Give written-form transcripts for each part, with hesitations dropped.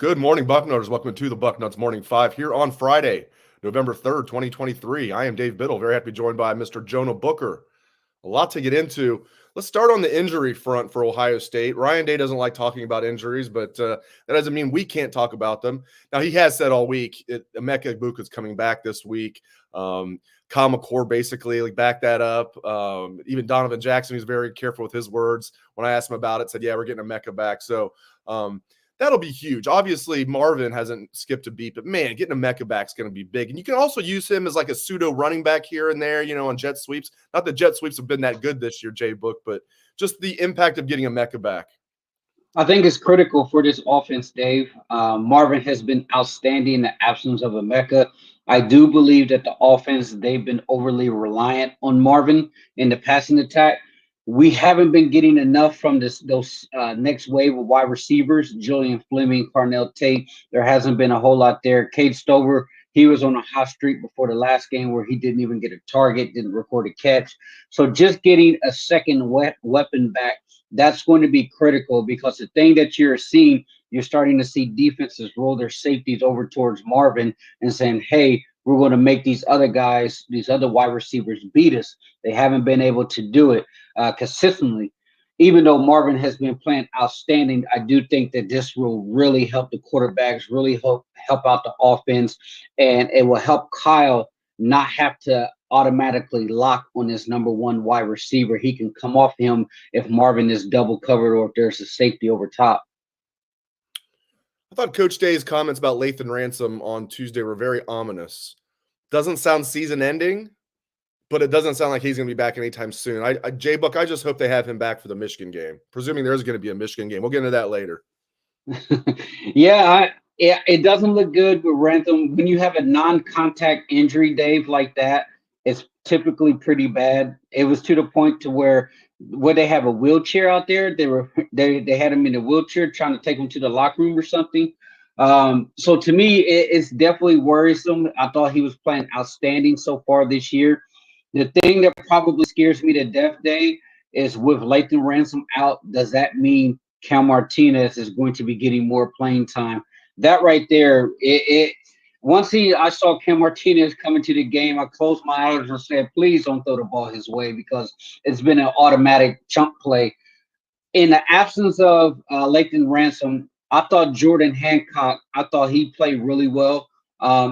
Good morning, Bucknutters. Welcome to the Bucknuts Morning 5 here on Friday, November 3rd, 2023. I am Dave Biddle, very happy to be joined by Mr. Jonah Booker. A lot to get into. Let's start on the injury front for Ohio State. Ryan Day doesn't like talking about injuries, but that doesn't mean we can't talk about them. Now, he has said all week, Emeka Egbuka is coming back this week. McCord basically backed that up. Even Donovan Jackson, who's very careful with his words, when I asked him about it, said, yeah, we're getting Emeka back. So that'll be huge. Obviously, Marvin hasn't skipped a beat, but man, getting Emeka back is going to be big. And you can also use him as like a pseudo running back here and there, on jet sweeps. Not that jet sweeps have been that good this year, Jay Book, but just the impact of getting Emeka back. I think it's critical for this offense, Dave. Marvin has been outstanding in the absence of Emeka. I do believe that the offense, they've been overly reliant on Marvin in the passing attack. We haven't been getting enough from those next wave of wide receivers, Julian Fleming, Carnell Tate. There hasn't been a whole lot there. Cade Stover, he was on a hot streak before the last game where he didn't even get a target, didn't record a catch. So just getting a second weapon back, that's going to be critical because the thing that you're starting to see defenses roll their safeties over towards Marvin and saying, hey, we're going to make these other guys, these other wide receivers beat us. They haven't been able to do it consistently. Even though Marvin has been playing outstanding, I do think that this will really help the quarterbacks, really help out the offense, and it will help Kyle not have to automatically lock on his number one wide receiver. He can come off him if Marvin is double covered or if there's a safety over top. I thought Coach Day's comments about Lathan Ransom on Tuesday were very ominous. Doesn't sound season ending, but it doesn't sound like he's going to be back anytime soon. J-Buck, I just hope they have him back for the Michigan game, presuming there's going to be a Michigan game. We'll get into that later. Yeah, it doesn't look good with Ransom. When you have a non-contact injury, Dave, like that, it's typically pretty bad. It was to the point to where they have a wheelchair out there. They had him in a wheelchair trying to take him to the locker room or something. So to me, it's definitely worrisome. I thought he was playing outstanding so far this year. The thing that probably scares me to death, Dave, is with Lathan Ransom out, does that mean Cal Martinez is going to be getting more playing time? That right there, I saw Cal Martinez come into the game, I closed my eyes and said, please don't throw the ball his way because it's been an automatic chunk play. In the absence of Lathan Ransom, I thought Jordan Hancock, I thought he played really well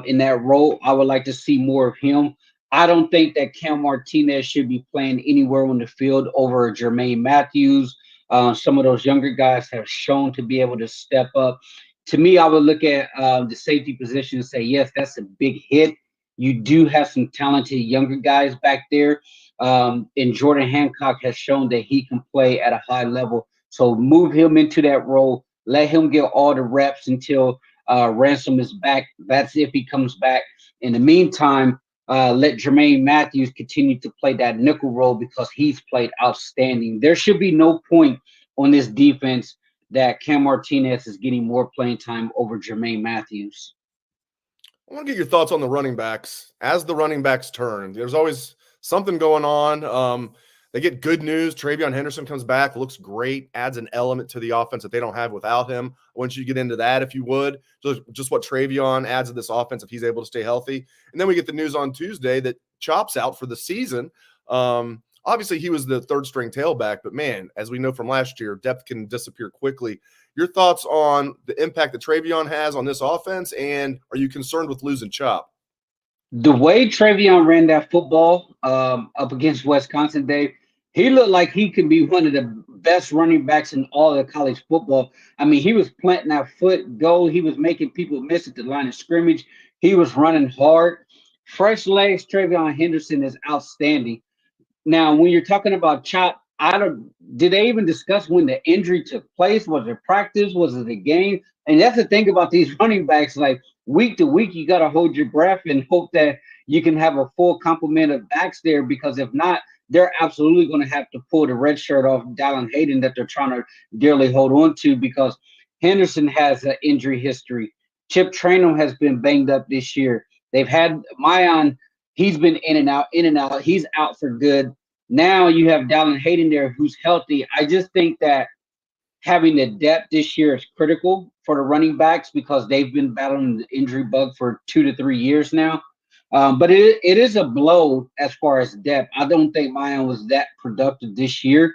in that role. I would like to see more of him. I don't think that Cam Martinez should be playing anywhere on the field over Jermaine Matthews. Some of those younger guys have shown to be able to step up. To me, I would look at the safety position and say, yes, that's a big hit. You do have some talented younger guys back there. And Jordan Hancock has shown that he can play at a high level. So move him into that role. Let him get all the reps until Ransom is back. That's if he comes back. In the meantime, let Jermaine Matthews continue to play that nickel role because he's played outstanding. There should be no point on this defense that Cam Martinez is getting more playing time over Jermaine Matthews. I want to get your thoughts on the running backs. As the running backs turn, there's always something going on. They get good news. TreVeyon Henderson comes back, looks great, adds an element to the offense that they don't have without him. I want you to get into that if you would. Just what TreVeyon adds to this offense if he's able to stay healthy. And then we get the news on Tuesday that Chop's out for the season. Obviously, he was the third-string tailback, but, man, as we know from last year, depth can disappear quickly. Your thoughts on the impact that TreVeyon has on this offense, and are you concerned with losing Chop? The way TreVeyon ran that football up against Wisconsin, Dave, he looked like he could be one of the best running backs in all of college football. I mean, he was planting that foot goal. He was making people miss at the line of scrimmage. He was running hard. Fresh legs, TreVeyon Henderson is outstanding. Now, when you're talking about Chop, did they even discuss when the injury took place? Was it practice? Was it a game? And that's the thing about these running backs, like week to week, you got to hold your breath and hope that you can have a full complement of backs there, because if not, they're absolutely going to have to pull the red shirt off Dallin Hayden that they're trying to dearly hold on to, because Henderson has an injury history. Chip Traynham has been banged up this year. They've had Miyan. He's been in and out, in and out. He's out for good. Now you have Dallin Hayden there who's healthy. I just think that having the depth this year is critical for the running backs because they've been battling the injury bug for 2 to 3 years now. But it is a blow as far as depth. I don't think Miyan was that productive this year.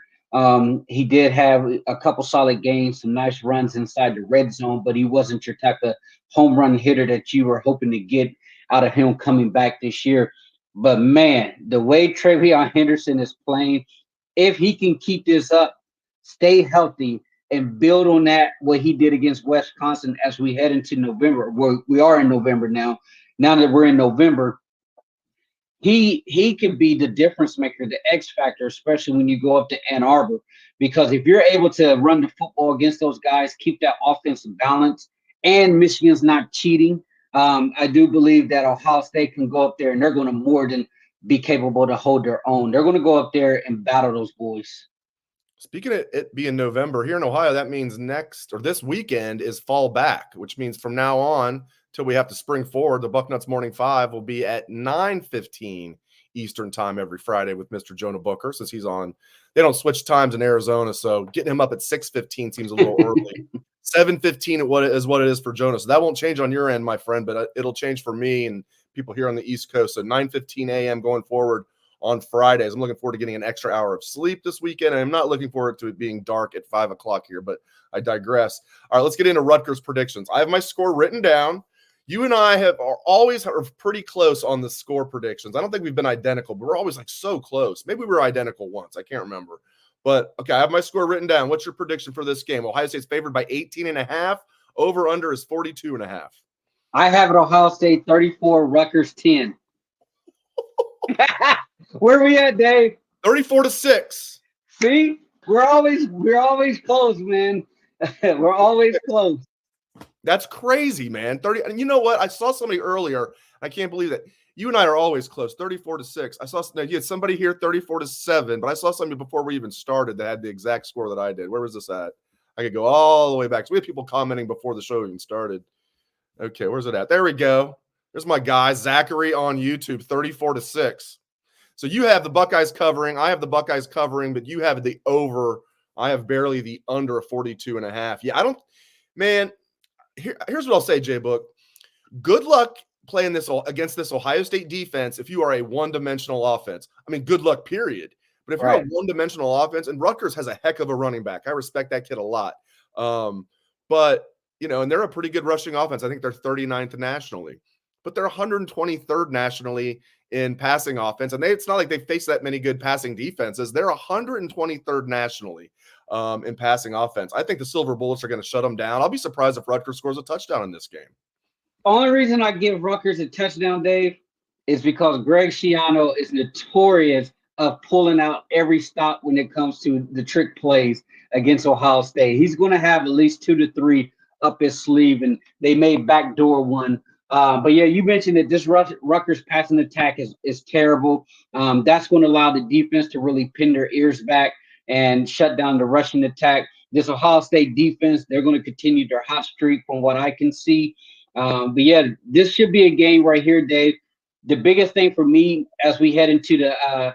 He did have a couple solid games, some nice runs inside the red zone, but he wasn't your type of home run hitter that you were hoping to get out of him coming back this year. But man, the way TreVeyon Henderson is playing, if he can keep this up, stay healthy, and build on that what he did against Wisconsin as we head into November. We are in November now. Now that we're in November, he can be the difference maker, the X factor, especially when you go up to Ann Arbor. Because if you're able to run the football against those guys, keep that offensive balance, and Michigan's not cheating, I do believe that Ohio State can go up there and they're going to more than be capable to hold their own. They're going to go up there and battle those boys. Speaking of it being November, here in Ohio, that means this weekend is fall back, which means from now on till we have to spring forward, the Bucknuts Morning 5 will be at 9:15 Eastern time every Friday with Mr. Jonah Booker, since he's on. They don't switch times in Arizona, so getting him up at 6:15 seems a little early. 7:15 is what it is for Jonah, so that won't change on your end, my friend, but it'll change for me and people here on the East Coast. So 9:15 a.m. going forward on Fridays. I'm looking forward to getting an extra hour of sleep this weekend, and I'm not looking forward to it being dark at 5 o'clock here, but I digress. All right, let's get into Rutgers predictions. I have my score written down. You and I are always pretty close on the score predictions. I don't think we've been identical, but we're always like so close. Maybe we were identical once. I can't remember. But, okay, I have my score written down. What's your prediction for this game? Ohio State's favored by 18.5. Over-under is 42.5. I have it Ohio State 34, Rutgers 10. Where are we at, Dave? 34-6. See, we're always close, man. We're always close. That's crazy, man. 30. And you know what? I saw somebody earlier. I can't believe that. You and I are always close. 34-6. I saw you had somebody here 34-7, but I saw somebody before we even started that had the exact score that I did. Where was this at? I could go all the way back. So we had people commenting before the show even started. Okay, where's it at? There we go. There's my guy, Zachary on YouTube, 34-6. So you have the Buckeyes covering. I have the Buckeyes covering, but you have the over. I have barely the under 42.5. Yeah, I don't, man. Here's what I'll say, Jay Book. Good luck playing this against this Ohio State defense if you are a one-dimensional offense. I mean, good luck, period. But if you're a one-dimensional offense, and Rutgers has a heck of a running back. I respect that kid a lot. But, and they're a pretty good rushing offense. I think they're 39th nationally. But they're 123rd nationally in passing offense. And it's not like they face that many good passing defenses. They're 123rd nationally in passing offense. I think the Silver Bullets are going to shut them down. I'll be surprised if Rutgers scores a touchdown in this game. Only reason I give Rutgers a touchdown, Dave, is because Greg Schiano is notorious of pulling out every stop when it comes to the trick plays against Ohio State. He's going to have at least 2 to 3 up his sleeve, and they may backdoor one. But yeah, you mentioned that this Rutgers passing attack is terrible. That's going to allow the defense to really pin their ears back and shut down the rushing attack. This Ohio State defense, they're going to continue their hot streak from what I can see. But yeah, this should be a game right here, Dave. The biggest thing for me as we head into the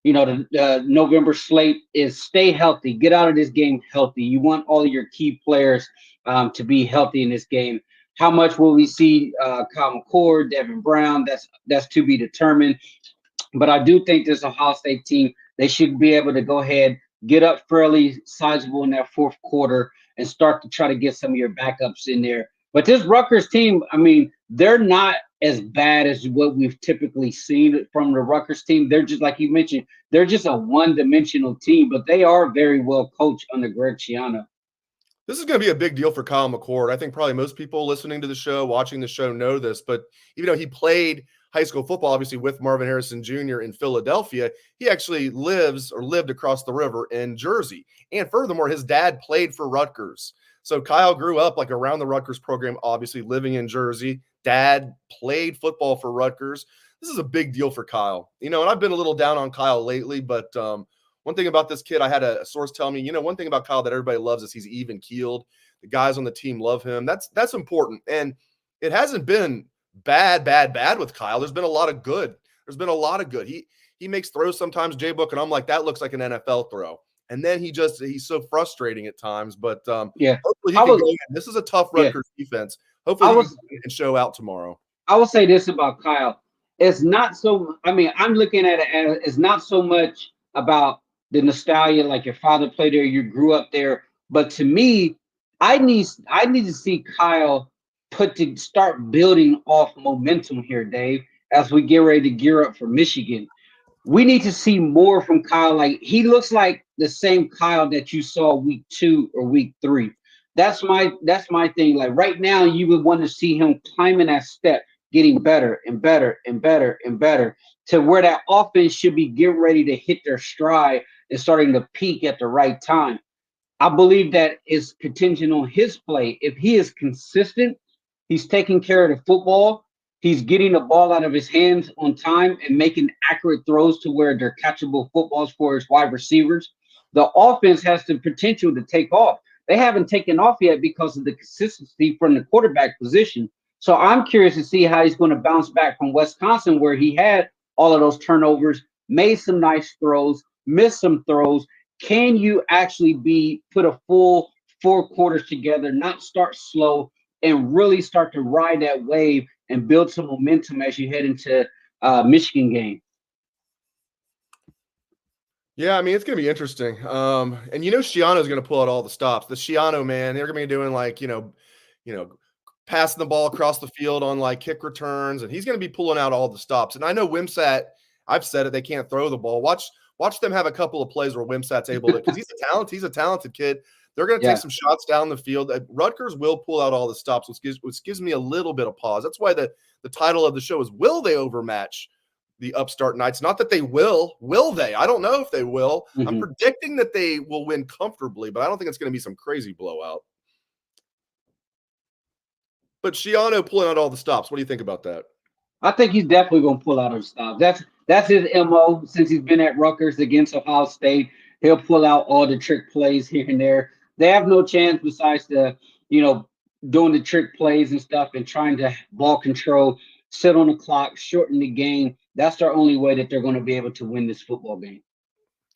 November slate is stay healthy. Get out of this game healthy. You want all of your key players to be healthy in this game. How much will we see Kyle McCord, Devin Brown? That's to be determined. But I do think this Ohio State team, they should be able to go ahead, get up fairly sizable in that fourth quarter and start to try to get some of your backups in there. But this Rutgers team, I mean, they're not as bad as what we've typically seen from the Rutgers team. They're just, like you mentioned, they're just a one-dimensional team, but they are very well coached under Greg Schiano. This is going to be a big deal for Kyle McCord. I think probably most people listening to the show, watching the show know this, but even though he played high school football, obviously with Marvin Harrison Jr. in Philadelphia, he actually lived across the river in Jersey. And furthermore, his dad played for Rutgers. So Kyle grew up like around the Rutgers program, obviously living in Jersey. Dad played football for Rutgers. This is a big deal for Kyle. And I've been a little down on Kyle lately, but one thing about this kid, I had a source tell me, one thing about Kyle that everybody loves is he's even keeled. The guys on the team love him. That's important. And it hasn't been bad with Kyle. There's been a lot of good. He makes throws sometimes, J-Book, and I'm like, that looks like an NFL throw. And then he's so frustrating at times. But Yeah, hopefully he I can was. go in. This is a tough Yeah, Rutgers defense. Hopefully I he can was. go in and show out tomorrow. I will say this about Kyle. It's not so. I mean, I'm looking at it as it's not so much about the nostalgia, like your father played there, you grew up there. But to me, I need to see Kyle start building off momentum here, Dave, as we get ready to gear up for Michigan. We need to see more from Kyle. Like he looks like the same Kyle that you saw week 2 or week 3. That's my thing. Like right now, you would want to see him climbing that step, getting better and better and better and better to where that offense should be getting ready to hit their stride and starting to peak at the right time. I believe that is contingent on his play. If he is consistent, he's taking care of the football, he's getting the ball out of his hands on time and making accurate throws to where they're catchable footballs for his wide receivers. The offense has the potential to take off. They haven't taken off yet because of the consistency from the quarterback position. So I'm curious to see how he's going to bounce back from Wisconsin, where he had all of those turnovers, made some nice throws, missed some throws. Can you actually put a full 4 quarters together, not start slow, and really start to ride that wave and build some momentum as you head into Michigan game? Yeah, I mean, it's going to be interesting. And Schiano's going to pull out all the stops. The Schiano, man, they're going to be doing passing the ball across the field on like kick returns, and he's going to be pulling out all the stops. And I know Wimsatt, I've said it, they can't throw the ball. Watch them have a couple of plays where Wimsat's able to, because he's a talented kid. They're going to take some shots down the field. Rutgers will pull out all the stops, which gives me a little bit of pause. That's why the title of the show is Will They Overmatch the Upstart Knights? Not that they will. Will they? I don't know if they will. Mm-hmm. I'm predicting that they will win comfortably, but I don't think it's going to be some crazy blowout. But Schiano pulling out all the stops. What do you think about that? I think he's definitely going to pull out of stops. That's his MO since he's been at Rutgers against Ohio State. He'll pull out all the trick plays here and there. They have no chance besides doing the trick plays and stuff and trying to ball control, sit on the clock, shorten the game. That's their only way that they're going to be able to win this football game.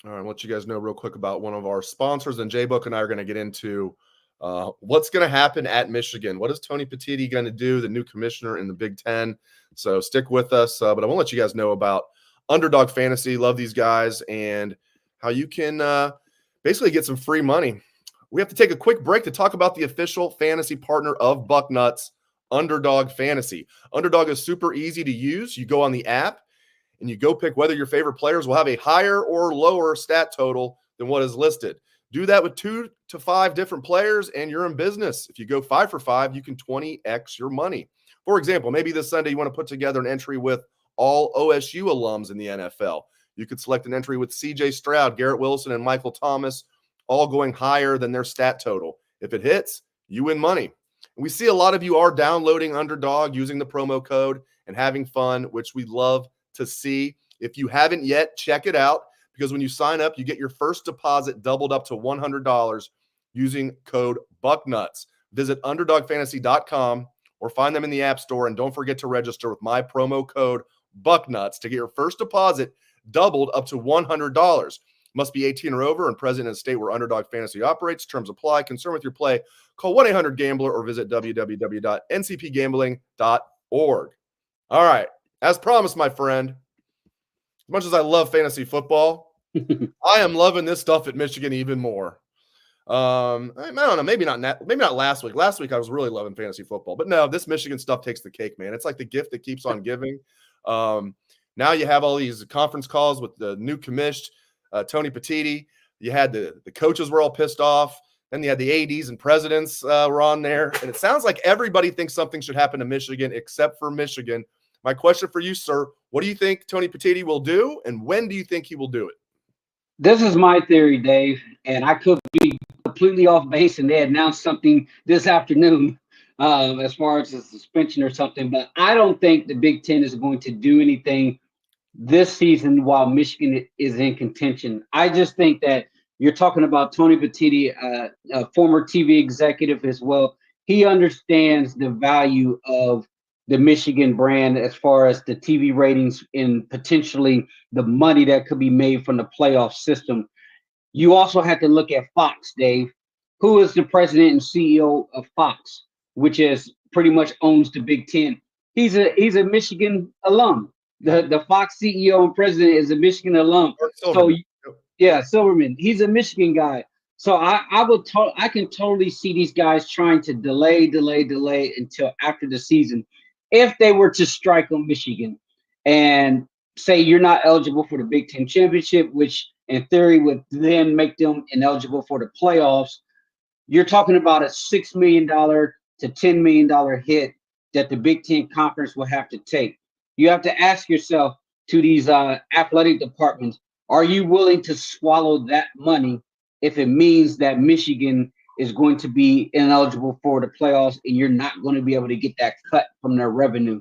All right, I'll let you guys know real quick about one of our sponsors, and J-Book and I are going to get into what's going to happen at Michigan. What is Tony Petitti going to do, the new commissioner in the Big Ten? So stick with us. But I want to let you guys know about Underdog Fantasy. Love these guys and how you can basically get some free money. We have to take a quick break to talk about the official fantasy partner of Bucknuts, Underdog Fantasy. Underdog is super easy to use. You go on the app and you go pick whether your favorite players will have a higher or lower stat total than what is listed. Do that with 2 to 5 different players and you're in business. If you go 5 for 5, you can 20x your money. For example, maybe this Sunday you want to put together an entry with all OSU alums in the NFL. You could select an entry with CJ Stroud, Garrett Wilson, and Michael Thomas, all going higher than their stat total. If it hits, you win money. We see a lot of you are downloading Underdog, using the promo code, and having fun, which we love to see. If you haven't yet, check it out, because when you sign up, you get your first deposit doubled up to $100 using code Bucknuts. Visit UnderdogFantasy.com or find them in the App Store, and don't forget to register with my promo code Bucknuts to get your first deposit doubled up to $100. Must be 18 or over and present in a state where Underdog Fantasy operates. Terms apply. Concern with your play, call 1-800-GAMBLER or visit www.ncpgambling.org. All right. As promised, my friend, as much as I love fantasy football, I am loving this stuff at Michigan even more. I don't know. Maybe not last week. Last week I was really loving fantasy football, but no, this Michigan stuff takes the cake, man. It's like the gift that keeps on giving. Now you have all these conference calls with the new commish, Tony Petitti. You had the coaches were all pissed off. Then you had the ADs and presidents were on there. And it sounds like everybody thinks something should happen to Michigan except for Michigan. My question for you, sir, what do you think Tony Petitti will do, and when do you think he will do it? This is my theory, Dave, and I could be completely off base, and they announced something this afternoon as far as a suspension or something, but I don't think the Big Ten is going to do anything this season while Michigan is in contention. I just think that you're talking about Tony Petitti, a former TV executive as well. He understands the value of the Michigan brand as far as the TV ratings and potentially the money that could be made from the playoff system. You also have to look at Fox, Dave. Who is the president and CEO of Fox, which is pretty much owns the Big Ten? He's a Michigan alum. The Fox CEO and president is a Michigan alum. So yeah, Silverman. He's a Michigan guy. So I can totally see these guys trying to delay until after the season. If they were to strike on Michigan and say you're not eligible for the Big Ten championship, which in theory would then make them ineligible for the playoffs, you're talking about a $6 million to $10 million hit that the Big Ten conference will have to take. You have to ask yourself, to these athletic departments, are you willing to swallow that money if it means that Michigan is going to be ineligible for the playoffs and you're not going to be able to get that cut from their revenue?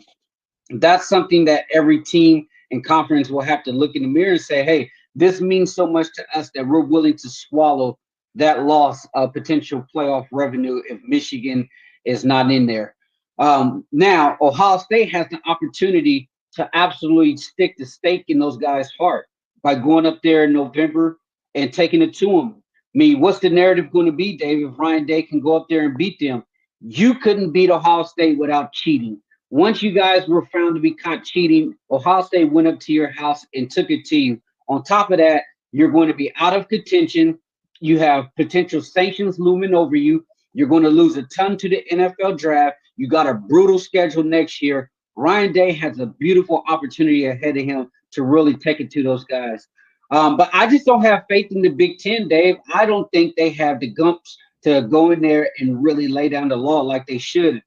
That's something that every team and conference will have to look in the mirror and say, hey, this means so much to us that we're willing to swallow that loss of potential playoff revenue if Michigan is not in there. Now, Ohio State has the opportunity to absolutely stick the stake in those guys' heart by going up there in November and taking it to them. I mean, what's the narrative going to be, Dave, if Ryan Day can go up there and beat them? You couldn't beat Ohio State without cheating. Once you guys were found to be caught cheating, Ohio State went up to your house and took it to you. On top of that, you're going to be out of contention. You have potential sanctions looming over you. You're going to lose a ton to the NFL draft. You got a brutal schedule next year. Ryan Day has a beautiful opportunity ahead of him to really take it to those guys. But I just don't have faith in the Big Ten, Dave. I don't think they have the gumps to go in there and really lay down the law like they should.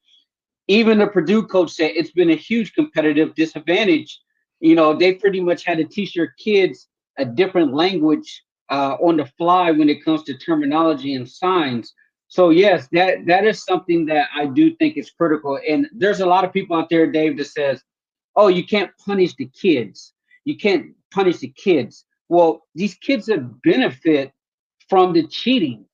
Even the Purdue coach said it's been a huge competitive disadvantage. You know, they pretty much had to teach their kids a different language on the fly when it comes to terminology and signs. So yes, that is something that I do think is critical. And there's a lot of people out there, Dave, that says, oh, you can't punish the kids. You can't punish the kids. Well, these kids that benefit from the cheating.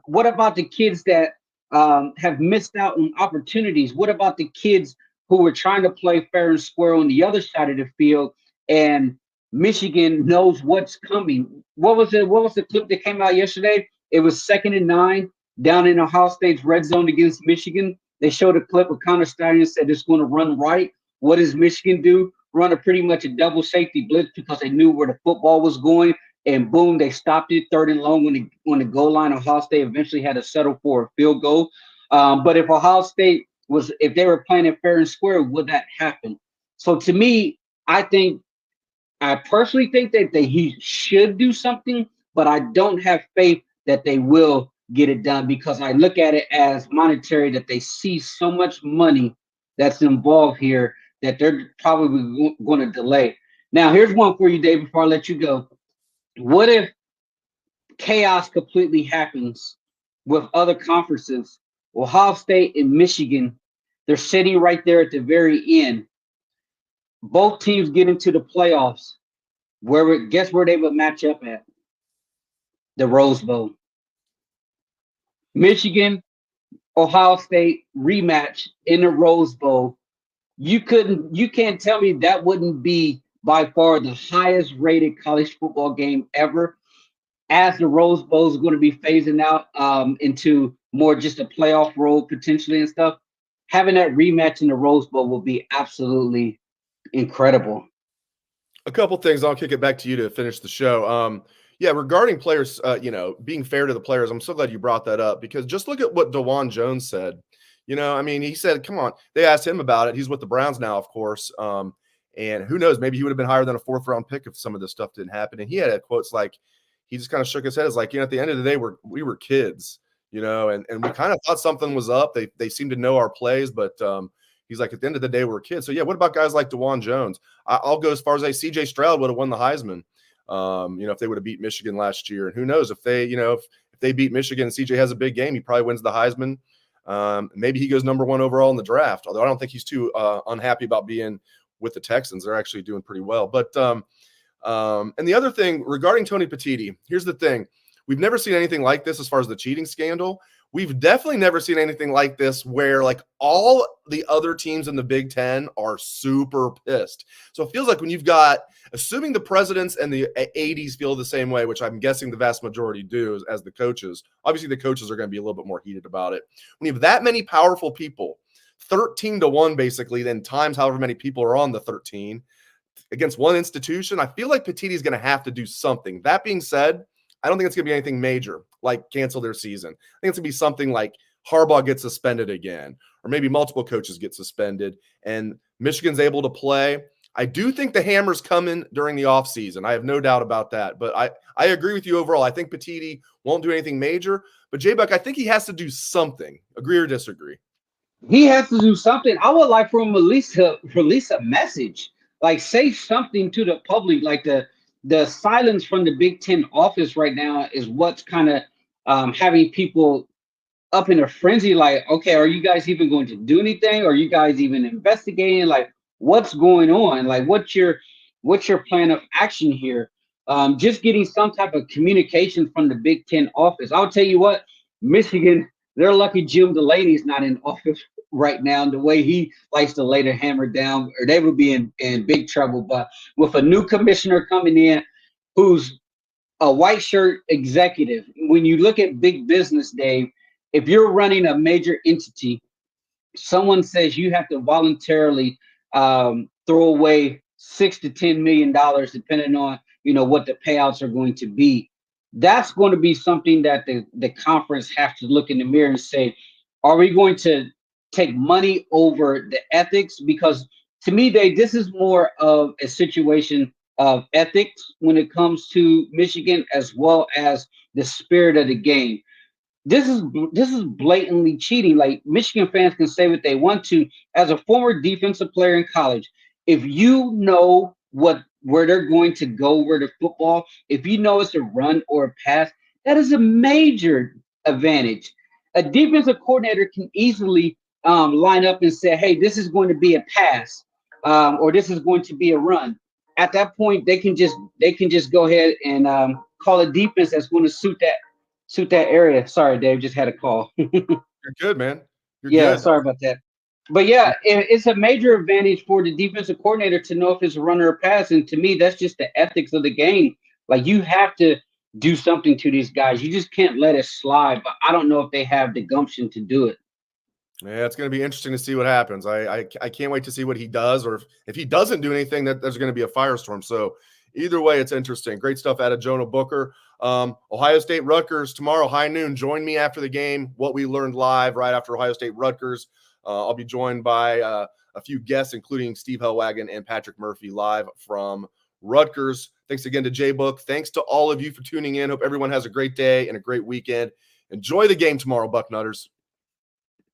What about the kids that have missed out on opportunities? What about the kids who were trying to play fair and square on the other side of the field, and Michigan knows what's coming? What was the clip that came out yesterday? It was 2nd and 9 down in Ohio State's red zone against Michigan. They showed a clip of Connor Stein and said it's going to run right. What does Michigan do? Run pretty much a double safety blitz because they knew where the football was going. And boom, they stopped it 3rd and long when the goal line. Ohio State eventually had to settle for a field goal. But if Ohio State if they were playing it fair and square, would that happen? So to me, I personally think that he should do something, but I don't have faith that they will get it done because I look at it as monetary, that they see so much money that's involved here that they're probably going to delay. Now, here's one for you, Dave, before I let you go. What if chaos completely happens with other conferences? Ohio State and Michigan, they're sitting right there at the very end. Both teams get into the playoffs. Guess where they would match up at? The Rose Bowl. Michigan, Ohio State rematch in the Rose Bowl. You can't tell me that wouldn't be by far the highest rated college football game ever, as the Rose Bowl is going to be phasing out into more just a playoff role potentially and stuff. Having that rematch in the Rose Bowl will be absolutely incredible. A couple things. I'll kick it back to you to finish the show. Yeah, regarding players, being fair to the players, I'm so glad you brought that up because just look at what DeJuan Jones said. I mean, he said, come on. They asked him about it. He's with the Browns now, of course. And who knows, maybe he would have been higher than a 4th-round pick if some of this stuff didn't happen. And he had quotes like, he just kind of shook his head. It's like, at the end of the day, we were kids, and we kind of thought something was up. They seemed to know our plays, but he's like, at the end of the day, we're kids. So, yeah, what about guys like DeJuan Jones? I'll go as far as say C.J. Stroud would have won the Heisman, if they would have beat Michigan last year. And who knows, if they beat Michigan and C.J. has a big game, he probably wins the Heisman. Maybe he goes number 1 overall in the draft, although I don't think he's too unhappy about being with the Texans. They're actually doing pretty well. But and the other thing regarding Tony Petitti, here's the thing. We've never seen anything like this as far as the cheating scandal. we've definitely never seen anything like this where like all the other teams in the Big Ten are super pissed. So it feels like when you've got, assuming the presidents and the ADs feel the same way, which I'm guessing the vast majority do as the coaches, obviously the coaches are going to be a little bit more heated about it. When you have that many powerful people, 13-1 basically, then times however many people are on the 13 against one institution, I feel like Petitti is going to have to do something. That being said, I don't think it's going to be anything major, like cancel their season. I think it's going to be something like Harbaugh gets suspended again, or maybe multiple coaches get suspended, and Michigan's able to play. I do think the hammer's coming during the offseason. I have no doubt about that. But I agree with you overall. I think Petitti won't do anything major. But J-Buck, I think he has to do something. Agree or disagree? He has to do something. I would like for him at least to release a message, like say something to the public. Like the silence from the Big Ten office right now is what's kind of having people up in a frenzy. Like, okay, are you guys even going to do anything? Are you guys even investigating? Like, what's going on? Like, what's your plan of action here? Just getting some type of communication from the Big Ten office. I'll tell you what, Michigan, they're lucky Jim Delaney's not in office right now. And the way he likes to lay the hammer down, or they would be in big trouble. But with a new commissioner coming in who's a white shirt executive, when you look at big business, Dave, if you're running a major entity, someone says you have to voluntarily throw away $6 to $10 million, depending on what the payouts are going to be. That's going to be something that the conference have to look in the mirror and say, are we going to take money over the ethics? Because to me, this is more of a situation of ethics when it comes to Michigan, as well as the spirit of the game. This is blatantly cheating. Like, Michigan fans can say what they want to. As a former defensive player in college, if you know where they're going to go, where the football, if you know it's a run or a pass, that is a major advantage. A defensive coordinator can easily line up and say, hey, this is going to be a pass, or this is going to be a run. At that point, they can just go ahead and call a defense that's going to suit that area. Sorry, Dave, just had a call. You're good, man. You're good. Sorry about that. But yeah, it's a major advantage for the defensive coordinator to know if it's a run or a pass. And to me, that's just the ethics of the game. Like, you have to do something to these guys. You just can't let it slide. But I don't know if they have the gumption to do it. Yeah, it's going to be interesting to see what happens. I can't wait to see what he does, or if he doesn't do anything, that there's going to be a firestorm. So either way, it's interesting. Great stuff out of Jonah Booker. Ohio State-Rutgers tomorrow, high noon. Join me after the game. What we learned live right after Ohio State-Rutgers. I'll be joined by a few guests, including Steve Hellwagon and Patrick Murphy, live from Rutgers. Thanks again to J-Book. Thanks to all of you for tuning in. Hope everyone has a great day and a great weekend. Enjoy the game tomorrow, Bucknutters.